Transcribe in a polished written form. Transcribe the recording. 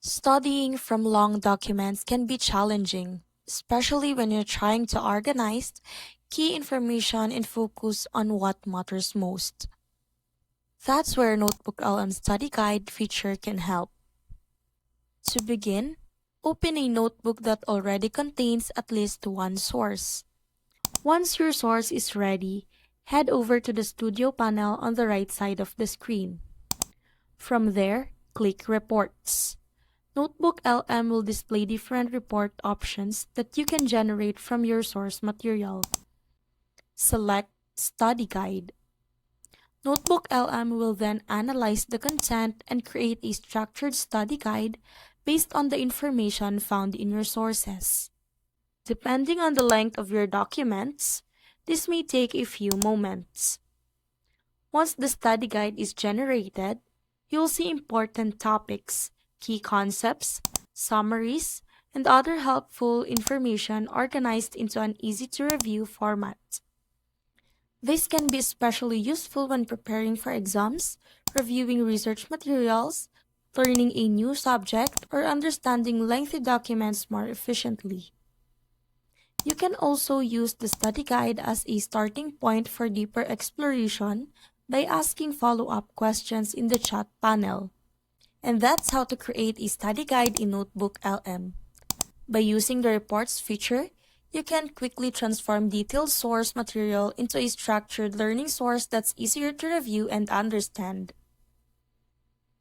Studying from long documents can be challenging, especially when you're trying to organize key information and focus on what matters most. That's where NotebookLM Study Guide feature can help. To begin, open a notebook that already contains at least one source. Once your source is ready, head over to the Studio panel on the right side of the screen. From there, click Reports. NotebookLM will display different report options that you can generate from your source material. Select Study Guide. NotebookLM will then analyze the content and create a structured study guide based on the information found in your sources. Depending on the length of your documents, this may take a few moments. Once the study guide is generated, you'll see important topics, key concepts, summaries, and other helpful information organized into an easy-to-review format. This can be especially useful when preparing for exams, reviewing research materials, learning a new subject, or understanding lengthy documents more efficiently. You can also use the study guide as a starting point for deeper exploration by asking follow-up questions in the chat panel. And that's how to create a study guide in NotebookLM. By using the Reports feature, you can quickly transform detailed source material into a structured learning source that's easier to review and understand.